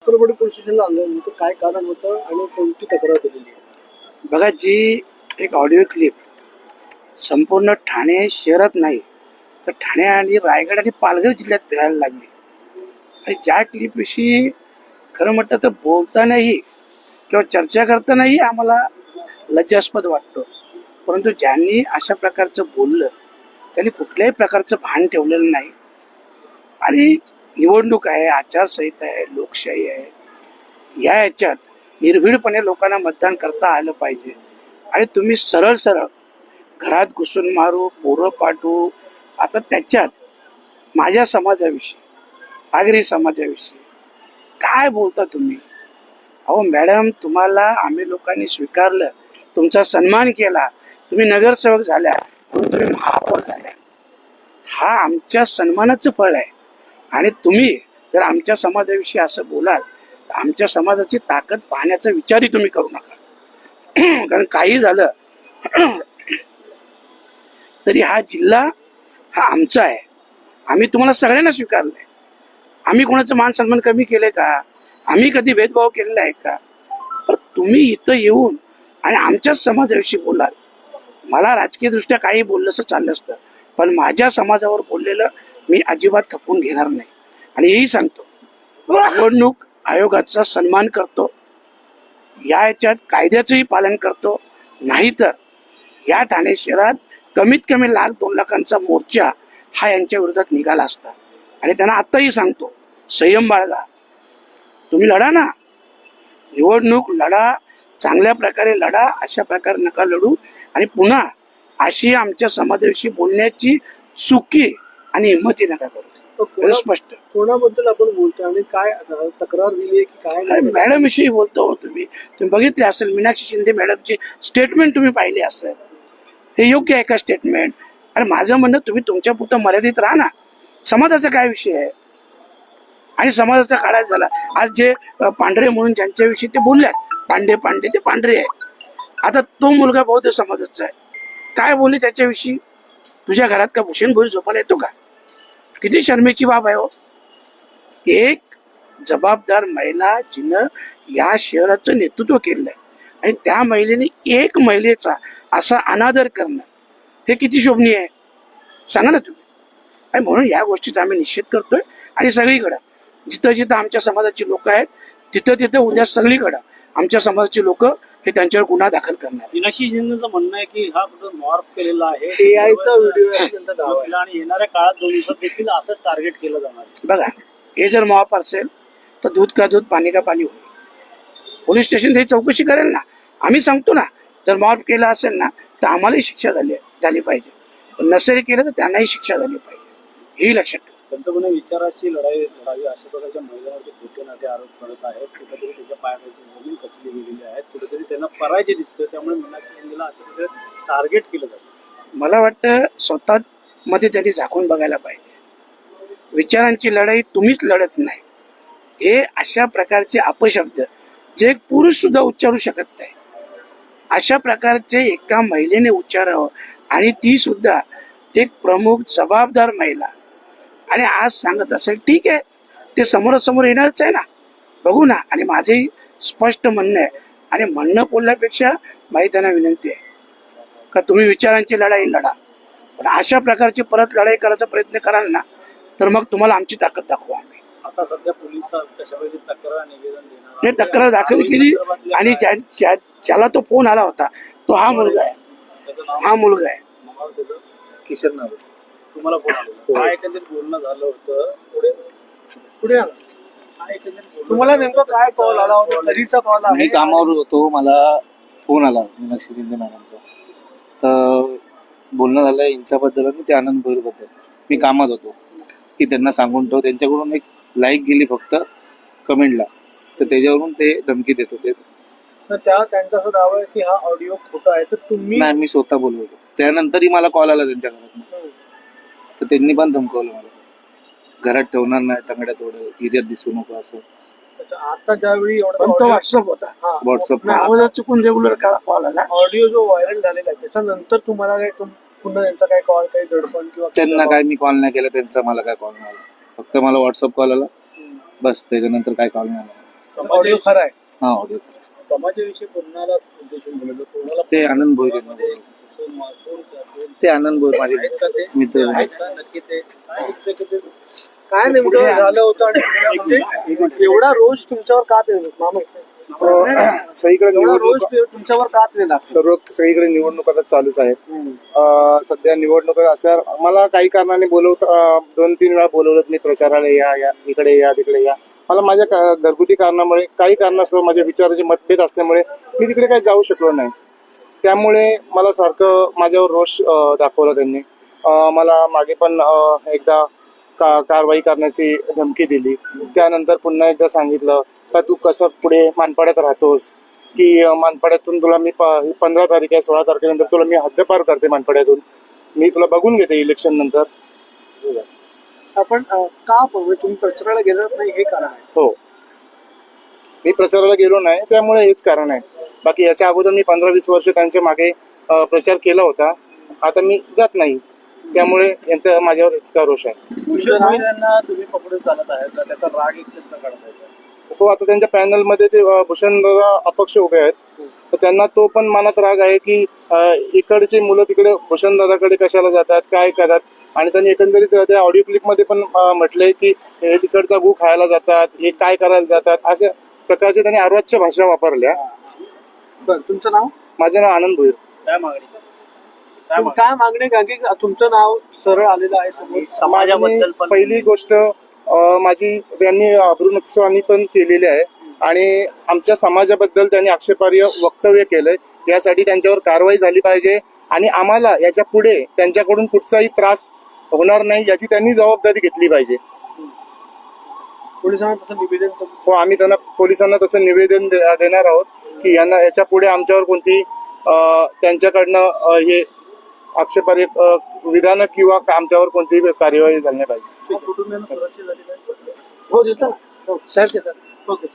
विक्रोवाडी police स्टेशनला आणलं नेमकं काय कारण होतं आणि कोणती तक्रार दिलेली आहे? बघा, जी एक ऑडिओ क्लिप संपूर्ण ठाणे शहरात नाही तर ठाणे आणि रायगड आणि पालघर जिल्ह्यात फिरायला लागली आणि ज्या क्लिपविषयी खरं म्हटलं तर बोलतानाही किंवा चर्चा करतानाही आम्हाला लज्जास्पद वाटतो, परंतु ज्यांनी अशा प्रकारचं बोललं त्यांनी कुठल्याही प्रकारचं भान ठेवलेलं नाही. आणि निवडणूक आहे, आचारसंहिता आहे, लोकशाही आहे, या याच्यात निर्भीडपणे लोकांना मतदान करता आलं पाहिजे. आणि तुम्ही सरळ सरळ घरात घुसून मारू, पोरं पाठवू, आता त्याच्यात माझ्या समाजाविषयी, आगरी समाजाविषयी काय बोलता तुम्ही? अहो मॅडम, तुम्हाला आम्ही लोकांनी स्वीकारलं, तुमचा सन्मान केला, तुम्ही नगरसेवक झाल्या, म्हणून तुम्ही महापौर झाल्या, हा आमच्या सन्मानाचं फळ आहे. आणि तुम्ही जर आमच्या समाजाविषयी असं बोलाल तर आमच्या समाजाची ताकद पाहण्याचा विचारही तुम्ही करू नका. कारण काही झालं तरी हा जिल्हा हा आमचा आहे. आम्ही तुम्हाला सगळ्यांना स्वीकारलंय. आम्ही कोणाचं मान सन्मान कमी केलंय का? आम्ही कधी भेदभाव केलेला आहे का? पण तुम्ही इथं येऊन आणि आमच्याच समाजाविषयी बोलाल. मला राजकीय दृष्ट्या काही बोललं असं चाललं असतं, पण माझ्या समाजावर बोललेलं मी अजिबात खपवून घेणार नाही. आणि हेही सांगतो, निवडणूक आयोगाचा सन्मान करतो, याच्यात कायद्याचंही पालन करतो. नाहीतर या ठाणे शहरात कमीत कमी 1,00,000-2 लाखांचा मोर्चा हा यांच्या विरोधात निघाला असता. आणि त्यांना आत्ताही सांगतो, संयम बाळगा, तुम्ही लढा ना, निवडणूक लढा, चांगल्या प्रकारे लढा, अशा प्रकारे नका लढू. आणि पुन्हा अशी आमच्या समाजाविषयी बोलण्याची चुकी आणि हिंमती नका करू. स्पष्ट कोणाबद्दल आपण बोलतो आणि काय तक्रार दिली आहे की काय? मॅडम विषयी बोलतो. तुम्ही बघितले असेल, मीनाक्षी शिंदे मॅडमची स्टेटमेंट तुम्ही पाहिली असेल. हे योग्य आहे का स्टेटमेंट? आणि माझं म्हणणं, तुम्ही तुमच्या पुरतं मर्यादित राहा ना. समाजाचा काय विषय आहे? आणि समाजाचा काळात झाला. आज जे पांढरे म्हणून ज्यांच्याविषयी ते बोलल्यात, पांडे ते पांढरे आहे. आता तो मुलगा बौद्ध समाजाचा आहे, काय बोलले त्याच्याविषयी? तुझ्या घरात का भूषण भोई झोपायला येतो का? किती शर्मेची बाब आहे हो. एक जबाबदार महिला जिनं या शहराचं नेतृत्व केलंय आणि त्या महिलेने एक महिलेचा असा अनादर करणं, हे किती शोभनीय आहे सांगा ना तुम्ही. आणि म्हणून या गोष्टीचा आम्ही निषेध करतोय. आणि सगळीकडं जिथं जिथं आमच्या समाजाची लोक आहेत तिथं उद्या सगळीकडं आमच्या समाजाची लोक हे त्यांच्यावर गुन्हा दाखल करणार. मीनाक्षी शिंदेचं म्हणणं आहे की हा कुठं मॉर्फ केलेला आहे, एआयचा व्हिडिओ आणि येणाऱ्या काळात 2 दिवसात देखील असं टार्गेट केलं जाणार. बघा, हे जर मॉप असेल तर दूध का दूध पाणी का पाणी होईल. पोलीस स्टेशन हे चौकशी करेल ना. आम्ही सांगतो ना, जर मॉप केला असेल ना तर आम्हालाही शिक्षा झाली पाहिजे, पण नसेल केलं तर त्यांनाही शिक्षा झाली पाहिजे, हेही लक्षात ठेवा. त्यांचं म्हणणं विचाराची लढाई लढावी, अशा प्रकारच्या महिलांवरती खोटे नाटे आरोप करत आहेत. कुठेतरी त्याच्या पायाखालची जमीन कसली गेलेली आहे, कुठेतरी त्यांना पराजय दिसतोय. त्यामुळे मीनाक्षी शिंदेला अशा प्रकारे टार्गेट केलं जातं. मला वाटतं स्वतः मध्ये त्यांनी झाकून बघायला पाहिजे. विचारांची लढाई तुम्हीच लढत नाही. हे अशा प्रकारचे अपशब्द जे एक पुरुष सुद्धा उच्चारू शकत नाही, अशा प्रकारचे एका महिलेने उच्चारावं, आणि ती सुद्धा एक प्रमुख जबाबदार महिला. आणि आज सांगत असेल, ठीक आहे, ते समोरासमोर येणारच आहे ना, बघू ना. आणि माझेही स्पष्ट म्हणणं आहे, आणि म्हणणं बोलण्यापेक्षा माझी त्यांना विनंती आहे का तुम्ही विचारांची लढाई लढा, पण अशा प्रकारची परत लढाई करायचा प्रयत्न कराल ना तर मग तुम्हाला आमची ताकद दाखवू आम्ही. आता सध्या पोलिसात कशाप्रकारे तक्रार निवेदन देणार? हे तक्रार दाखल केली, आणि ज्याला तो फोन आला होता तो हा मुलगा आहे. किशोर नाव तुम्हाला फोन आला, काय एकंदरीत बोलणं झालं होतं? पुढे तुम्हाला नेमकं काय कॉल आला होता? कधीचा कॉल आहे? मी कामावर होतो, मला फोन आला मीनाक्षी शिंदे मॅडमचा. तर बोलणं झालं यांच्याबद्दल आणि ते आनंद भोईरबद्दल. मी कामात होतो की त्यांना सांगून ठेव. त्यांच्याकडून एक लाईक गेली फक्त कमेंटला, तर त्याच्यावरून ते धमकी देत होते. त्यांचा असं दावा आहे की हा ऑडिओ खोटा आहे. तर तुम्ही? नाही, मी स्वतः बोलत होतो. त्यानंतरही मला कॉल आला त्यांच्या घरात, तर त्यांनी पण धमकवलं मला, घरात ठेवणार नाही, तंगड्या थोडं एरियात दिसू नको असं. आता ज्यावेळी पण तो व्हॉट्सअप होता, व्हॉट्सअप आवाजात चुकून रेग्युलर कॉल आला. ऑडिओ जो व्हायरल झालेला आहे त्याच्यानंतर तुम्हाला काय पुन्हा त्यांचा काय कॉल, काही दडपण किंवा? त्यांना काय मी कॉल नाही केला त्यांचा, मला काय कॉल नाही आला. फक्त मला व्हॉट्सअप कॉल आला बस, त्याच्यानंतर काय कॉल नाही आला. ऑडिओ खरा आहे. हा ऑडिओ समाजाविषयी कोणाला उद्देशून बोललो कोणाला ते आनंद भोईर यांना बोललो. ते आनंद भोईर माझे मित्र आहेत. नक्की ते काय इच्छा की काय नेमकं झालं होतं आणि म्हणजे एवढा रोष तुमच्यावर का मामा सगळीकडे एवढा रोष निवडणूक तुमच्यावर का नेला? सगळीकडे निवडणुका चालूच आहेत. सध्या निवडणुका असल्यावर मला काही कारणाने 2-3 वेळा बोलवलं मी प्रचाराला या इकडे या तिकडे या. मला माझ्या घरगुती कारणामुळे काही कारणास्तव माझ्या विचाराचे मतभेद असल्यामुळे मी तिकडे काही जाऊ शकलो नाही. त्यामुळे मला सारखं माझ्यावर रोष दाखवला त्यांनी. मला मागे पण एकदा कारवाई करण्याची धमकी दिली. त्यानंतर पुन्हा एकदा सांगितलं का तू कसं पुढे मानपाड्यात राहतोस की मानपाड्यातून तुला मी 15 तारीख आहे 16 तारखेनंतर तुला मी हद्दपार करते मानपाड्यातून, मी तुला बघून घेते इलेक्शन नंतर. आपण का तुम्ही प्रचाराला गेलात नाही हे कारण आहे? हो, मी प्रचाराला गेलो नाही त्यामुळे हेच कारण आहे. बाकी याच्या अगोदर मी 15-20 वर्ष त्यांच्या मागे प्रचार केला होता. आता मी जात नाही त्यामुळे यांचा माझ्यावर इतका रोष आहे. भूषण भोईर यांना तुम्ही पकडून चालत आहे तर त्याचा राग एक त्यांचा काढत आहे. हो, आता त्यांच्या पॅनल मध्ये ते भूषण दादा अपक्ष उभे आहेत, तर त्यांना तो पण मनात राग आहे की इकडची मुलं तिकडे भूषण दादाकडे कशाला जातात काय करतात. आणि त्यांनी एकंदरीत त्या ऑडिओ क्लिप मध्ये पण म्हटलंय की हे तिकडचा गू खायला जातात, हे काय करायला जातात, अशा प्रकारचे त्यांनी अर्वाच्य भाषा वापरल्या. बरं, तुमचं नाव? माझं नाव आनंद भोईर. काय मागणी काय मागणे का की तुमचं नाव सरळ आलेलं आहे समोर? समाजाबद्दल पण पहिली गोष्ट माझी त्यांनी अभ्रुनुकसानी पण केलेली आहे आणि आमच्या समाजाबद्दल त्यांनी आक्षेपार्ह वक्तव्य केलंय. यासाठी त्यांच्यावर कारवाई झाली पाहिजे आणि आम्हाला याच्या पुढे त्यांच्याकडून कुठचाही त्रास होणार नाही याची त्यांनी जबाबदारी घेतली पाहिजे. पोलिसांना तसं निवेदन हो, आम्ही त्यांना पोलिसांना तसं निवेदन देणार आहोत की यांना याच्या पुढे आमच्यावर कोणती त्यांच्याकडनं हे आक्षेपार्ह विधानं किंवा आमच्यावर कोणतीही कार्यवाही झाली नाही पाहिजे. कुटुंबियांना सुरक्षा झाली नाही. हो देतात साहेब देतात. ओके.